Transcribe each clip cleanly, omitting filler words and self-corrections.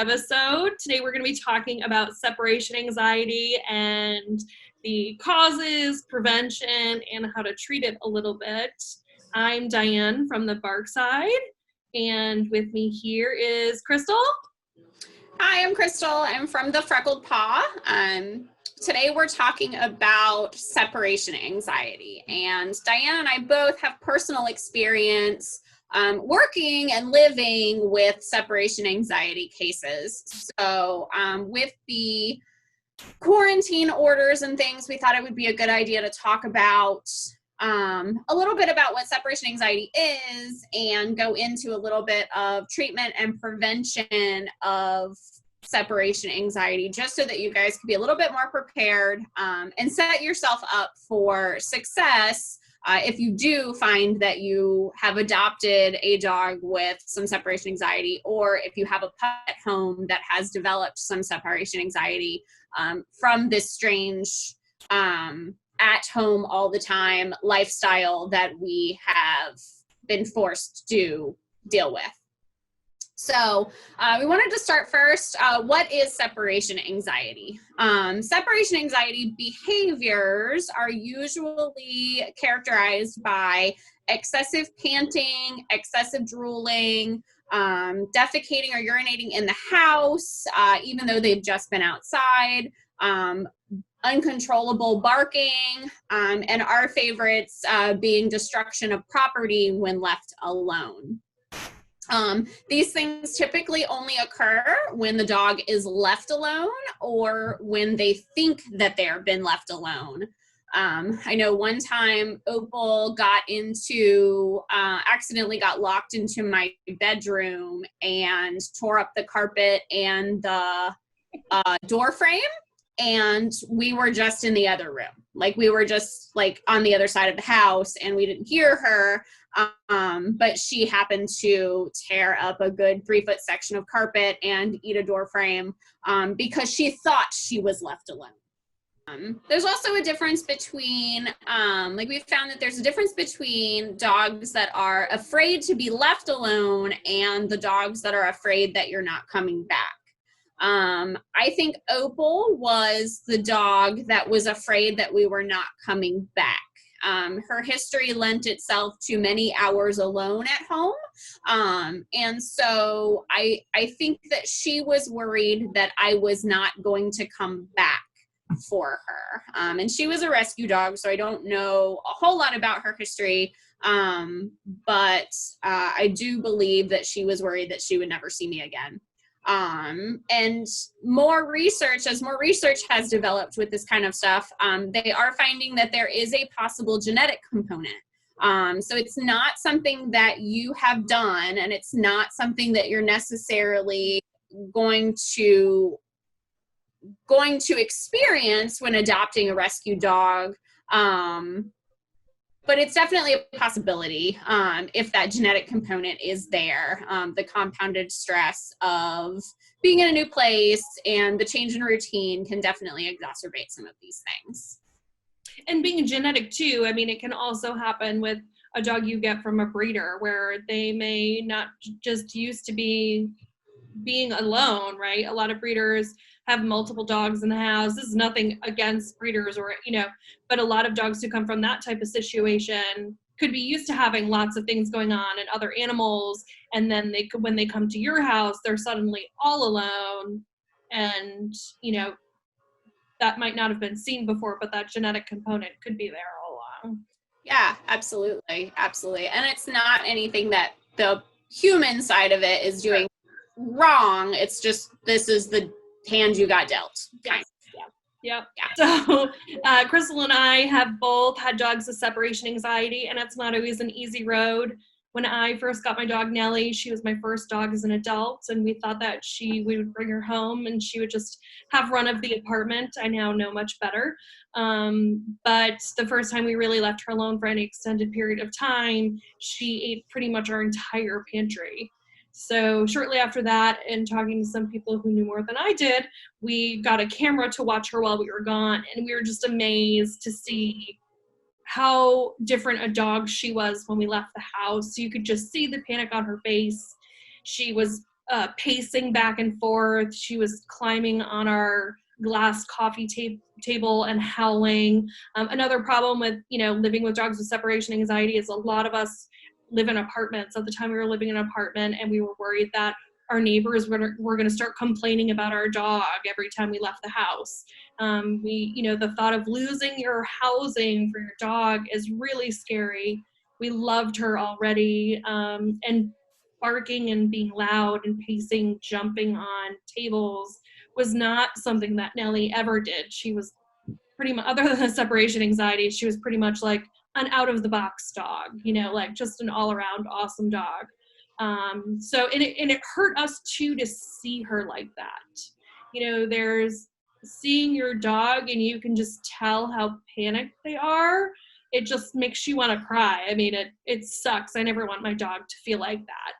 webisode. Today we're going to be talking about separation anxiety and the causes, prevention, and how to treat it a little bit. I'm Diane from the Bark Side, and with me here is Crystal. Hi, I'm Crystal. I'm from the Freckled Paw. Today we're talking about separation anxiety, and Diane and I both have personal experience working and living with separation anxiety cases. So with the quarantine orders and things, we thought it would be a good idea to talk about a little bit about what separation anxiety is and go into a little bit of treatment and prevention of separation anxiety, just so that you guys can be a little bit more prepared and set yourself up for success if you do find that you have adopted a dog with some separation anxiety, or if you have a pet at home that has developed some separation anxiety from this strange at home all the time lifestyle that we have been forced to deal with. So we wanted to start first, what is separation anxiety? Separation anxiety behaviors are usually characterized by excessive panting, excessive drooling, defecating or urinating in the house, even though they've just been outside, uncontrollable barking, and our favorites being destruction of property when left alone. These things typically only occur when the dog is left alone or when they think that they've been left alone. I know one time Opal accidentally got locked into my bedroom and tore up the carpet and the door frame. And we were just in the other room. Like, we were just like on the other side of the house and we didn't hear her. But she happened to tear up a good 3-foot section of carpet and eat a door frame because she thought she was left alone. There's also a difference between, we found that there's a difference between dogs that are afraid to be left alone and the dogs that are afraid that you're not coming back. I think Opal was the dog that was afraid that we were not coming back. Her history lent itself to many hours alone at home. And so I think that she was worried that I was not going to come back for her. And she was a rescue dog, so I don't know a whole lot about her history. But I do believe that she was worried that she would never see me again. And as more research has developed with this kind of stuff, they are finding that there is a possible genetic component. So it's not something that you have done, and it's not something that you're necessarily going to experience when adopting a rescue dog. But it's definitely a possibility if that genetic component is there. The compounded stress of being in a new place and the change in routine can definitely exacerbate some of these things. And being genetic too, I mean, it can also happen with a dog you get from a breeder where they may not just used to being alone, right? A lot of breeders have multiple dogs in the house. This is nothing against breeders but a lot of dogs who come from that type of situation could be used to having lots of things going on and other animals. And then when they come to your house, they're suddenly all alone. And, that might not have been seen before, but that genetic component could be there all along. Yeah, absolutely. Absolutely. And it's not anything that the human side of it is doing wrong. It's just, this is the hand you got dealt. Yes. Yep. Yeah. So Crystal and I have both had dogs with separation anxiety, and it's not always an easy road. When I first got my dog Nellie, she was my first dog as an adult, and we thought that we would bring her home and she would just have run of the apartment. I now know much better. But the first time we really left her alone for any extended period of time, she ate pretty much our entire pantry. So shortly after that, and talking to some people who knew more than I did, we got a camera to watch her while we were gone, and we were just amazed to see how different a dog she was when we left the house. You could just see the panic on her face. She was pacing back and forth. She was climbing on our glass coffee table and howling. Another problem with, living with dogs with separation anxiety is a lot of us live in apartments. At the time we were living in an apartment, and we were worried that our neighbors were going to start complaining about our dog every time we left the house. The thought of losing your housing for your dog is really scary. We loved her already, and barking and being loud and pacing, jumping on tables was not something that Nellie ever did. She was pretty much, other than the separation anxiety, she was pretty much like an out of the box dog, like just an all around awesome dog. So it hurt us too to see her like that. There's seeing your dog and you can just tell how panicked they are. It just makes you want to cry. I mean, it sucks. I never want my dog to feel like that.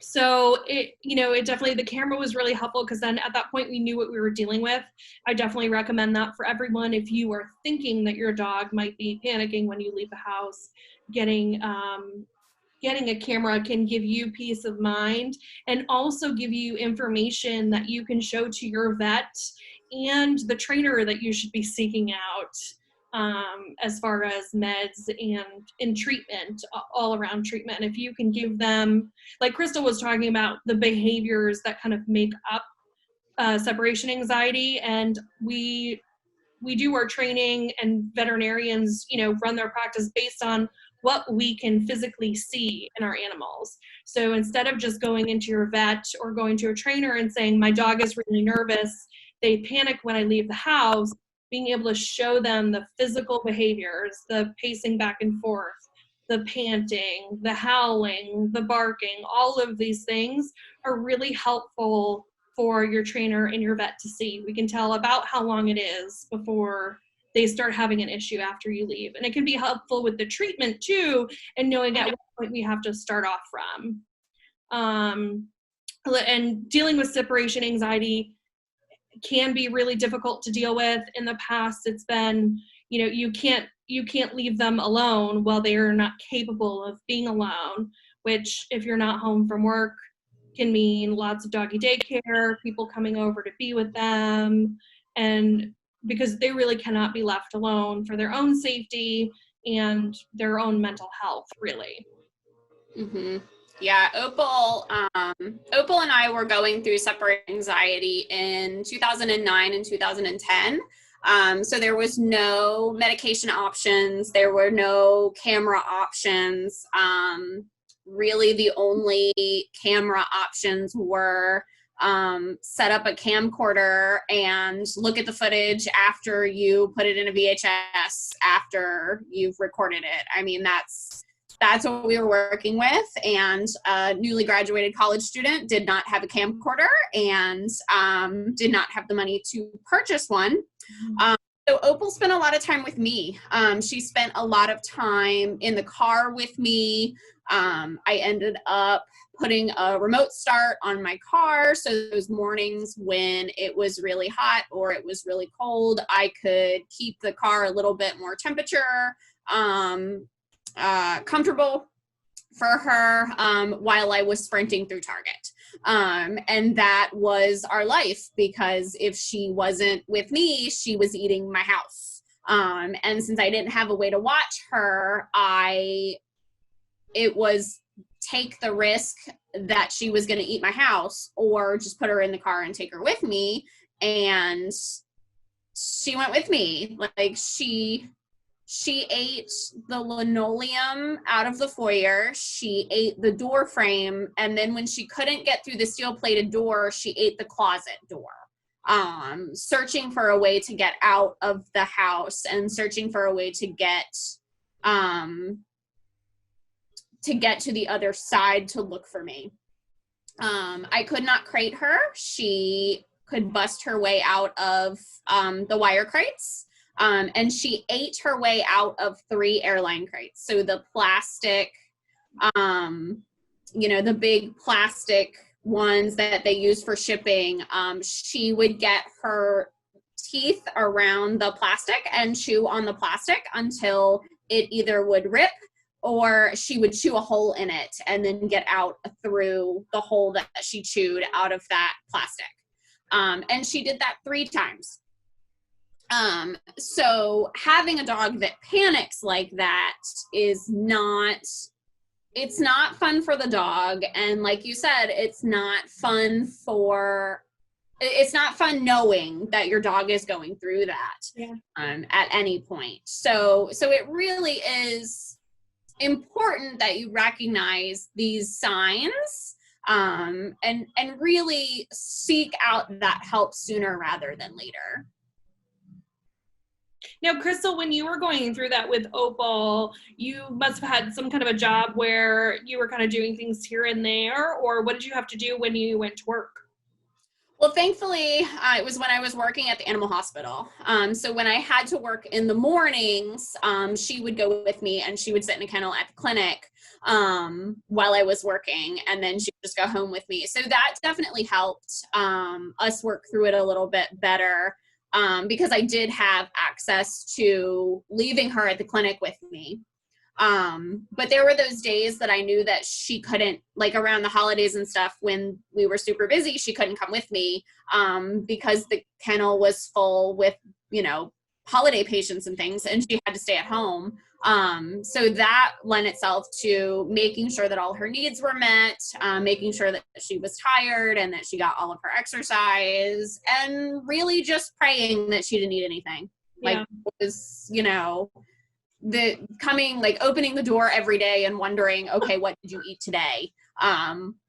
So it definitely, the camera was really helpful, because then at that point we knew what we were dealing with. I definitely recommend that for everyone. If you are thinking that your dog might be panicking when you leave the house, getting a camera can give you peace of mind, and also give you information that you can show to your vet and the trainer that you should be seeking out, as far as meds and in treatment, all around treatment. And if you can give them, like Crystal was talking about, the behaviors that kind of make up separation anxiety, and we do our training, and veterinarians, run their practice based on what we can physically see in our animals. So instead of just going into your vet or going to a trainer and saying, my dog is really nervous, they panic when I leave the house, being able to show them the physical behaviors, the pacing back and forth, the panting, the howling, the barking, all of these things are really helpful for your trainer and your vet to see. We can tell about how long it is before they start having an issue after you leave. And it can be helpful with the treatment too, and knowing at what point we have to start off from. And dealing with separation anxiety can be really difficult to deal with. In the past, it's been, you can't leave them alone while they are not capable of being alone, which, if you're not home from work, can mean lots of doggy daycare, people coming over to be with them, and because they really cannot be left alone for their own safety and their own mental health, really. Mm-hmm. Yeah, Opal and I were going through separation anxiety in 2009 and 2010. So there was no medication options. There were no camera options. Really, the only camera options were set up a camcorder and look at the footage after you put it in a VHS after you've recorded it. I mean, that's what we were working with. And a newly graduated college student did not have a camcorder and did not have the money to purchase one. So Opal spent a lot of time with me. She spent a lot of time in the car with me. I ended up putting a remote start on my car, so those mornings when it was really hot or it was really cold, I could keep the car a little bit more temperature comfortable for her while I was sprinting through Target. And that was our life, because if she wasn't with me, she was eating my house. And since I didn't have a way to watch her, it was take the risk that she was going to eat my house, or just put her in the car and take her with me. And she went with me. Like, she ate the linoleum out of the foyer. She ate the door frame. And then when she couldn't get through the steel plated door, she ate the closet door. Searching for a way to get out of the house and searching for a way to get to the other side to look for me. I could not crate her. She could bust her way out of the wire crates. And she ate her way out of 3 airline crates. So the plastic, the big plastic ones that they use for shipping, she would get her teeth around the plastic and chew on the plastic until it either would rip or she would chew a hole in it and then get out through the hole that she chewed out of that plastic. And she did that 3 times. So having a dog that panics like that is not, it's not fun for the dog. And like you said, it's not fun knowing that your dog is going through that at any point. So it really is important that you recognize these signs and really seek out that help sooner rather than later. Now, Crystal, when you were going through that with Opal, you must have had some kind of a job where you were kind of doing things here and there, or what did you have to do when you went to work? Well, thankfully, it was when I was working at the animal hospital. So when I had to work in the mornings, she would go with me and she would sit in a kennel at the clinic while I was working, and then she would just go home with me. So that definitely helped us work through it a little bit better because I did have access to leaving her at the clinic with me. But there were those days that I knew that she couldn't, like around the holidays and stuff, when we were super busy, she couldn't come with me, because the kennel was full with, holiday patients and things, and she had to stay at home. So that lent itself to making sure that all her needs were met, making sure that she was tired and that she got all of her exercise, and really just praying that she didn't need anything. Yeah. Like, it was, opening the door every day and wondering, okay, what did you eat today?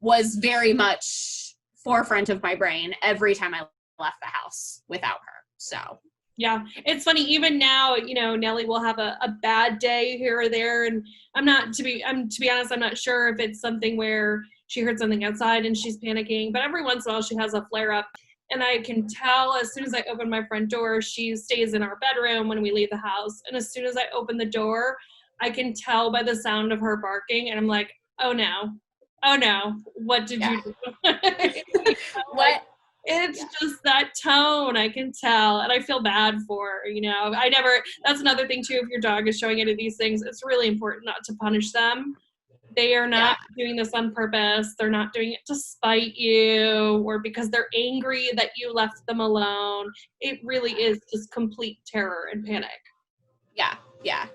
Was very much forefront of my brain every time I left the house without her. So. Yeah, it's funny, even now, Nellie will have a bad day here or there. And to be honest, I'm not sure if it's something where she heard something outside and she's panicking, but every once in a while she has a flare up. And I can tell as soon as I open my front door, she stays in our bedroom when we leave the house. And as soon as I open the door, I can tell by the sound of her barking. And I'm like, oh no, what did you do? What? It's just that tone, I can tell. And I feel bad for her, that's another thing too, if your dog is showing any of these things, it's really important not to punish them. They are not doing this on purpose. They're not doing it to spite you or because they're angry that you left them alone. It really is just complete terror and panic. Yeah.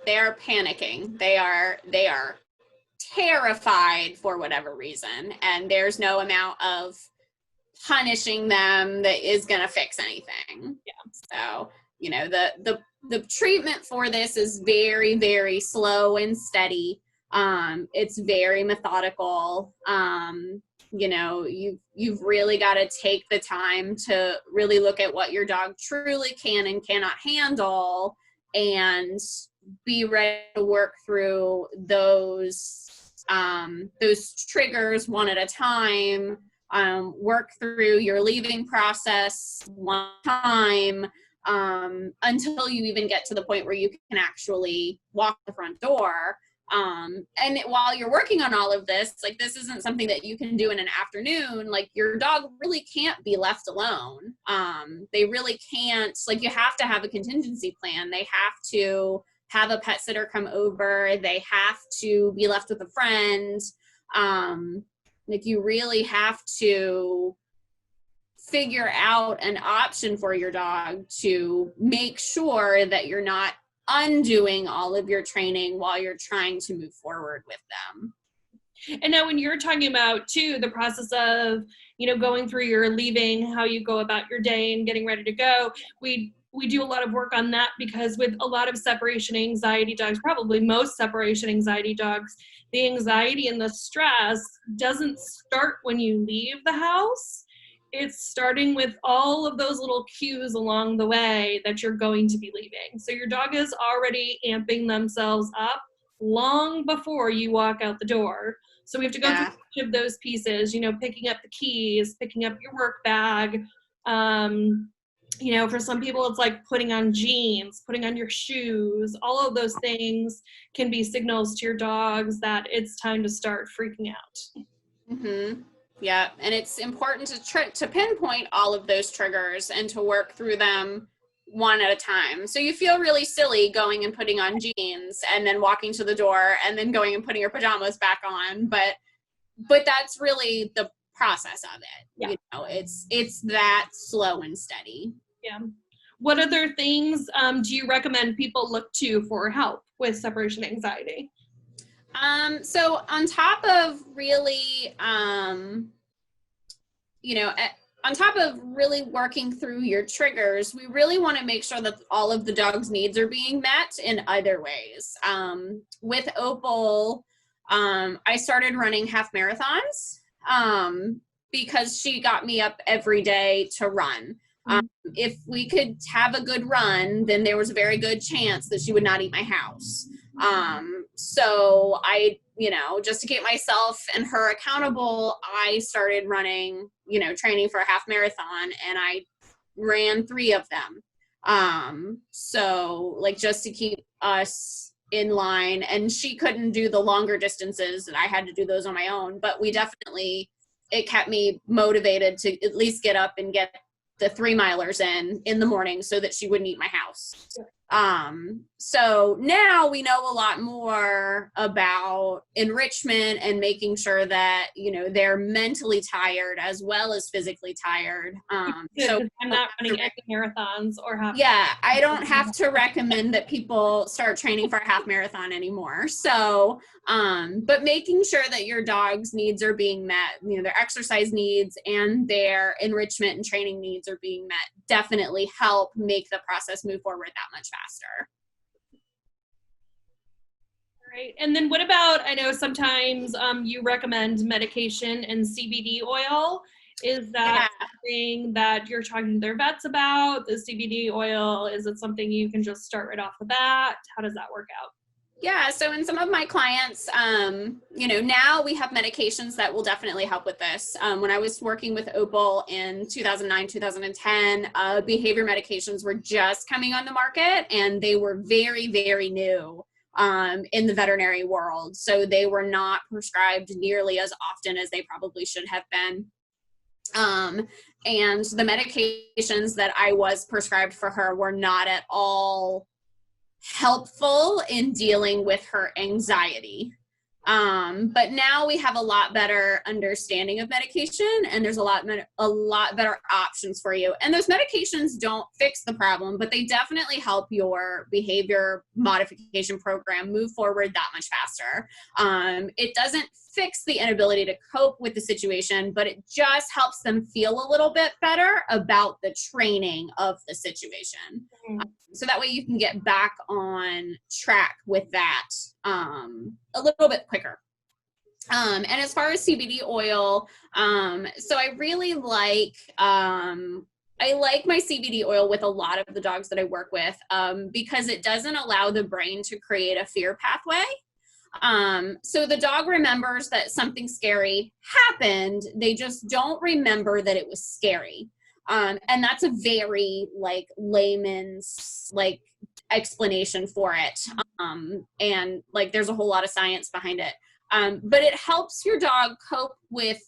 They are panicking. They are terrified for whatever reason. And there's no amount of punishing them that is going to fix anything. Yeah. So, the treatment for this is very, very slow and steady. It's very methodical. You've really got to take the time to really look at what your dog truly can and cannot handle and be ready to work through those triggers one at a time, work through your leaving process one time, until you even get to the point where you can actually walk the front door. And while you're working on all of this, like, this isn't something that you can do in an afternoon. Like, your dog really can't be left alone. They really can't, like, you have to have a contingency plan. They have to have a pet sitter come over. They have to be left with a friend. Like, you really have to figure out an option for your dog to make sure that you're not undoing all of your training while you're trying to move forward with them. And now when you're talking about too, the process of, going through your leaving, how you go about your day and getting ready to go, we do a lot of work on that, because with a lot of separation anxiety dogs, probably most separation anxiety dogs, the anxiety and the stress doesn't start when you leave the house. It's starting with all of those little cues along the way that you're going to be leaving. So your dog is already amping themselves up long before you walk out the door. So we have to go through each of those pieces, picking up the keys, picking up your work bag. For some people, it's like putting on jeans, putting on your shoes. All of those things can be signals to your dogs that it's time to start freaking out. Mm-hmm. Yeah, and it's important to pinpoint all of those triggers and to work through them one at a time. So you feel really silly going and putting on jeans and then walking to the door and then going and putting your pajamas back on. But that's really the process of it. Yeah. You know, it's that slow and steady. Yeah. What other things do you recommend people look to for help with separation anxiety? So on top of really, on top of really working through your triggers, we really want to make sure that all of the dog's needs are being met in other ways. With Opal, I started running half marathons because she got me up every day to run. If we could have a good run, then there was a very good chance that she would not eat my house. So I, just to keep myself and her accountable, I started running, training for a half marathon, and I ran 3 of them. So like just to keep us in line, and she couldn't do the longer distances, and I had to do those on my own, but it kept me motivated to at least get up and get the 3-milers in the morning so that she wouldn't eat my house. So now we know a lot more about enrichment and making sure that, they're mentally tired as well as physically tired. So I'm not running any marathons or half. Yeah, I don't have to recommend that people start training for a half marathon anymore. So, but making sure that your dog's needs are being met, their exercise needs and their enrichment and training needs are being met, definitely help make the process move forward that much faster. Right. And then what about, I know sometimes you recommend medication and CBD oil. Is that something that you're talking to their vets about, the CBD oil? Is it something you can just start right off the bat? How does that work out? Yeah, so in some of my clients, now we have medications that will definitely help with this. When I was working with Opal in 2009, 2010, behavior medications were just coming on the market, and they were very, very new in the veterinary world. So they were not prescribed nearly as often as they probably should have been. And the medications that I was prescribed for her were not at all helpful in dealing with her anxiety. But now we have a lot better understanding of medication, and there's a lot better options for you. And those medications don't fix the problem, but they definitely help your behavior modification program move forward that much faster. It doesn't fix the inability to cope with the situation, but it just helps them feel a little bit better about the training of the situation. So that way you can get back on track with that a little bit quicker. And as far as CBD oil, so I really like my CBD oil with a lot of the dogs that I work with because it doesn't allow the brain to create a fear pathway. So the dog remembers that something scary happened. They just don't remember that it was scary. And that's a very layman's explanation for it. And there's a whole lot of science behind it. But it helps your dog cope with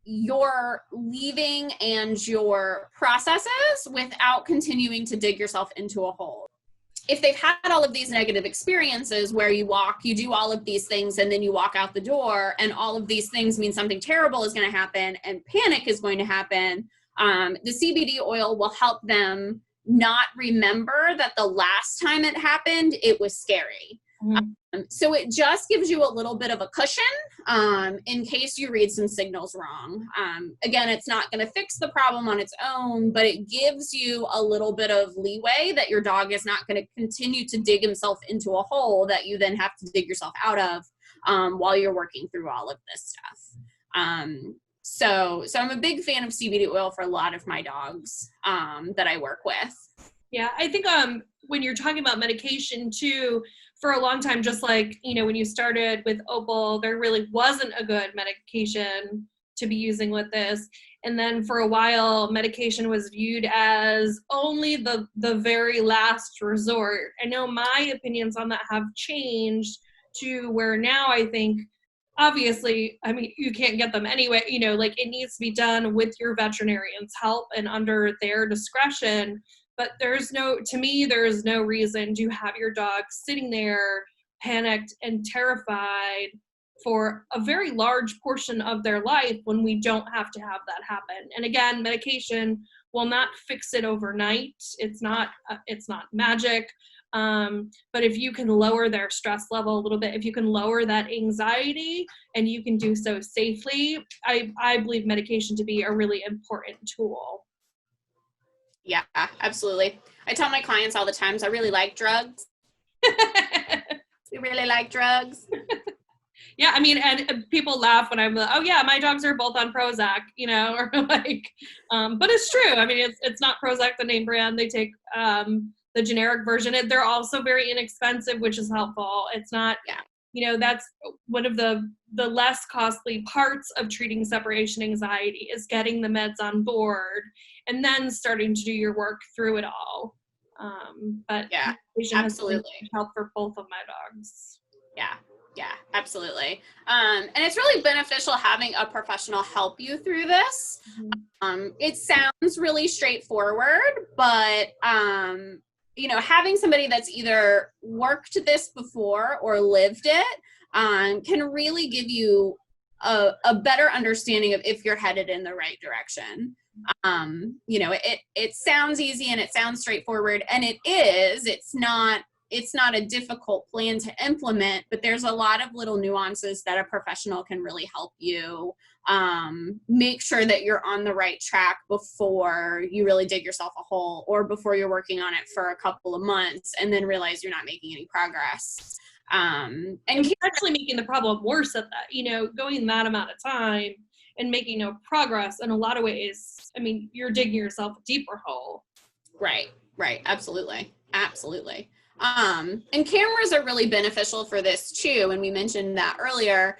your leaving and your processes without continuing to dig yourself into a hole. If they've had all of these negative experiences where you do all of these things, and then you walk out the door and all of these things mean something terrible is going to happen and panic is going to happen, the CBD oil will help them not remember that the last time it happened, it was scary. So it just gives you a little bit of a cushion in case you read some signals wrong. Again, it's not going to fix the problem on its own, but it gives you a little bit of leeway that your dog is not going to continue to dig himself into a hole that you then have to dig yourself out of while you're working through all of this stuff. So I'm a big fan of CBD oil for a lot of my dogs that I work with. Yeah, I think when you're talking about medication too, for a long time, just like, when you started with Opal, there really wasn't a good medication to be using with this. And then for a while, medication was viewed as only the very last resort. I know my opinions on that have changed to where now I think, obviously, you can't get them anyway, it needs to be done with your veterinarian's help and under their discretion. But to me, there is no reason to have your dog sitting there panicked and terrified for a very large portion of their life when we don't have to have that happen. And again, medication will not fix it overnight. It's not magic. But if you can lower their stress level a little bit, if you can lower that anxiety and you can do so safely, I believe medication to be a really important tool. Yeah, absolutely. I tell my clients all the time, I really like drugs. You really like drugs? Yeah, I mean, and people laugh when I'm like, oh yeah, my dogs are both on Prozac, or like, but it's true. I mean, it's not Prozac, the name brand. They take the generic version. They're also very inexpensive, which is helpful. It's not, that's one of the less costly parts of treating separation anxiety is getting the meds on board and then starting to do your work through it all. But yeah, absolutely, has helped for both of my dogs. Yeah, absolutely. And it's really beneficial having a professional help you through this. It sounds really straightforward, but having somebody that's either worked this before or lived it can really give you a better understanding of if you're headed in the right direction. It sounds easy and it sounds straightforward, and it is. It's not a difficult plan to implement, but there's a lot of little nuances that a professional can really help you make sure that you're on the right track before you really dig yourself a hole, or before you're working on it for a couple of months and then realize you're not making any progress. And actually making the problem worse at that, going that amount of time and making no progress in a lot of ways. I mean, you're digging yourself a deeper hole. Right. Absolutely. And cameras are really beneficial for this too. And we mentioned that earlier.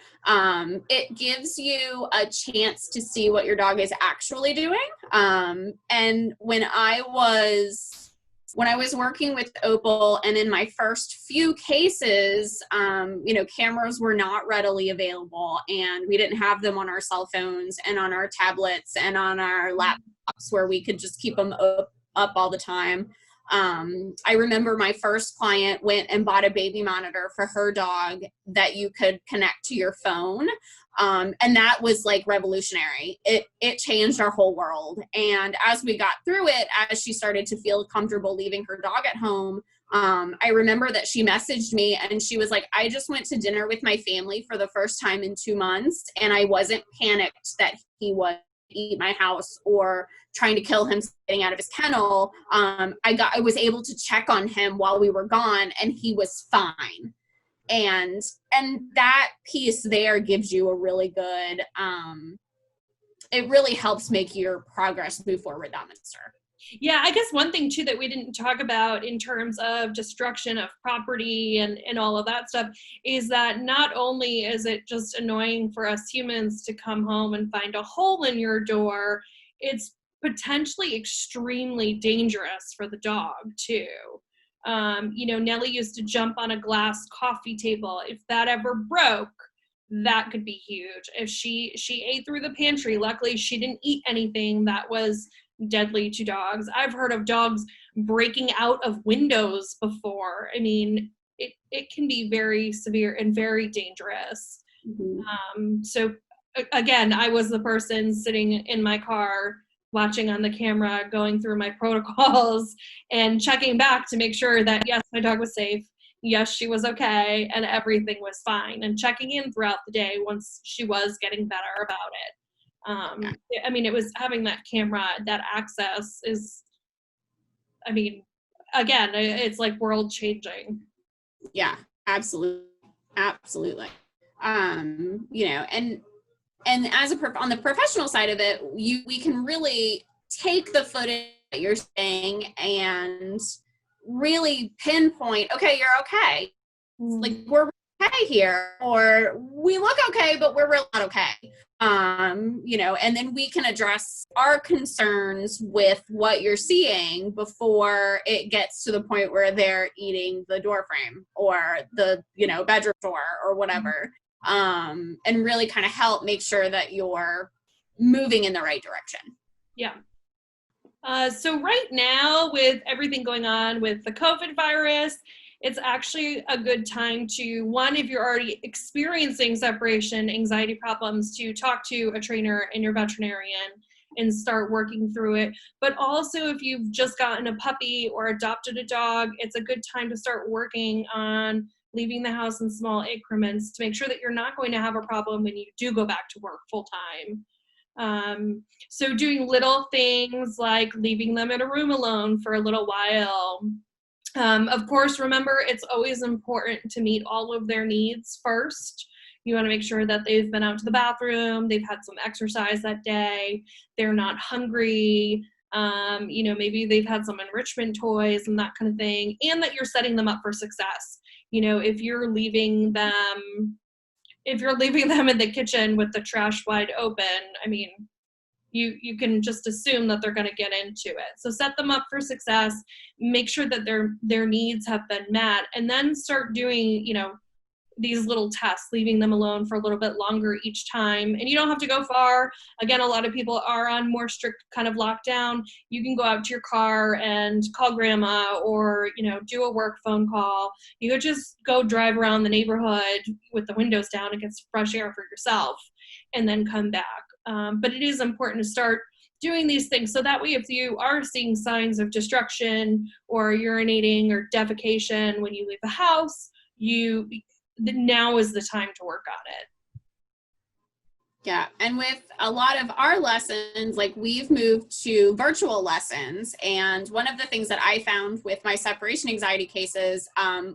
It gives you a chance to see what your dog is actually doing. And when I was working with Opal, and in my first few cases, cameras were not readily available, and we didn't have them on our cell phones and on our tablets and on our laptops where we could just keep them up all the time. I remember my first client went and bought a baby monitor for her dog that you could connect to your phone. And that was like revolutionary. It changed our whole world. And as we got through it, as she started to feel comfortable leaving her dog at home, I remember that she messaged me and she was like, I just went to dinner with my family for the first time in 2 months, and I wasn't panicked that he would eat my house or trying to kill him getting out of his kennel. I was able to check on him while we were gone, and he was fine. And that piece there gives you a really good, it really helps make your progress move forward, Mister. Yeah, I guess one thing too that we didn't talk about in terms of destruction of property and all of that stuff is that not only is it just annoying for us humans to come home and find a hole in your door, it's potentially extremely dangerous for the dog too. Nellie used to jump on a glass coffee table. If that ever broke, that could be huge. If she ate through the pantry, luckily she didn't eat anything that was deadly to dogs. I've heard of dogs breaking out of windows before. I mean, it can be very severe and very dangerous. So again, I was the person sitting in my car watching on the camera, going through my protocols and checking back to make sure that yes, my dog was safe. Yes, she was okay, and everything was fine, and checking in throughout the day once she was getting better about it. I mean, it was having that camera, that access is, I mean, again, it's like world changing. Yeah, absolutely. And as on the professional side of it, we can really take the footage that you're saying and really pinpoint, okay, you're okay. Like, we're okay here, or we look okay, but we're really not okay. And then we can address our concerns with what you're seeing before it gets to the point where they're eating the door frame or the, bedroom door or whatever. And really kind of help make sure that you're moving in the right direction. Yeah. So right now, with everything going on with the COVID virus, it's actually a good time to, one, if you're already experiencing separation anxiety problems, to talk to a trainer and your veterinarian and start working through it. But also, if you've just gotten a puppy or adopted a dog, it's a good time to start working on leaving the house in small increments to make sure that you're not going to have a problem when you do go back to work full time. So doing little things like leaving them in a room alone for a little while. Of course, remember, it's always important to meet all of their needs first. You want to make sure that they've been out to the bathroom, they've had some exercise that day, they're not hungry, maybe they've had some enrichment toys and that kind of thing, and that you're setting them up for success. If you're leaving them in the kitchen with the trash wide open, I mean, you can just assume that they're going to get into it. So set them up for success, make sure that their needs have been met, and then start doing, these little tests, leaving them alone for a little bit longer each time. And you don't have to go far. Again, a lot of people are on more strict kind of lockdown. You can go out to your car and call grandma, or, do a work phone call. You could just go drive around the neighborhood with the windows down and get some fresh air for yourself, and then come back. But it is important to start doing these things, so that way if you are seeing signs of destruction or urinating or defecation when you leave the house, now is the time to work on it. Yeah, and with a lot of our lessons, like, we've moved to virtual lessons, and one of the things that I found with my separation anxiety cases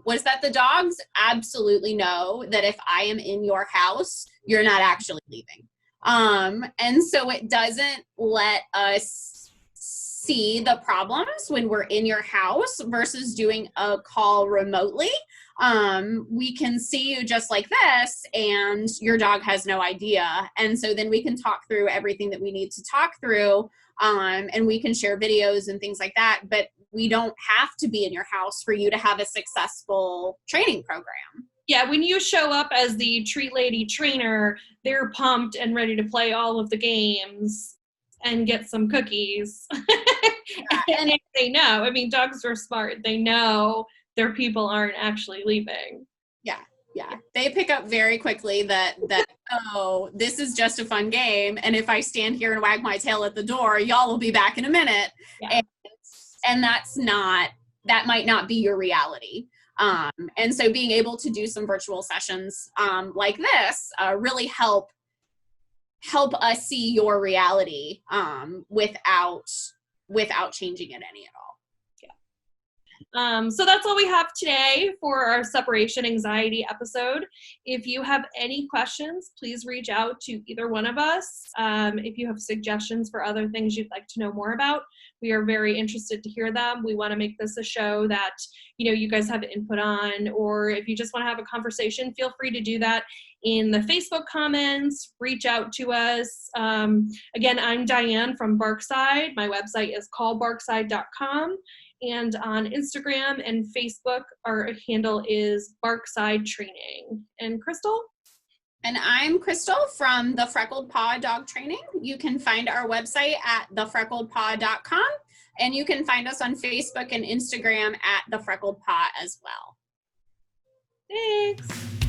was that the dogs absolutely know that if I am in your house, you're not actually leaving. And so it doesn't let us see the problems when we're in your house versus doing a call remotely. We can see you just like this, and your dog has no idea. And so then we can talk through everything that we need to talk through, and we can share videos and things like that. But we don't have to be in your house for you to have a successful training program. Yeah, when you show up as the treat lady trainer, they're pumped and ready to play all of the games and get some cookies. And they know, I mean, dogs are smart. They know their people aren't actually leaving. Yeah. They pick up very quickly that oh, this is just a fun game, and if I stand here and wag my tail at the door, y'all will be back in a minute. Yeah. And that might not be your reality. And so being able to do some virtual sessions like this really help us see your reality without changing it any at all. So that's all we have today for our separation anxiety episode. If you have any questions, please reach out to either one of us. If you have suggestions for other things you'd like to know more about, we are very interested to hear them. We want to make this a show that, you guys have input on, or if you just want to have a conversation, feel free to do that in the Facebook comments. Reach out to us. Again, I'm Diane from Barkside. My website is callbarkside.com. And on Instagram and Facebook, our handle is Barkside Training. And Crystal? And I'm Crystal from The Freckled Paw Dog Training. You can find our website at thefreckledpaw.com, and you can find us on Facebook and Instagram at The Freckled Paw as well. Thanks.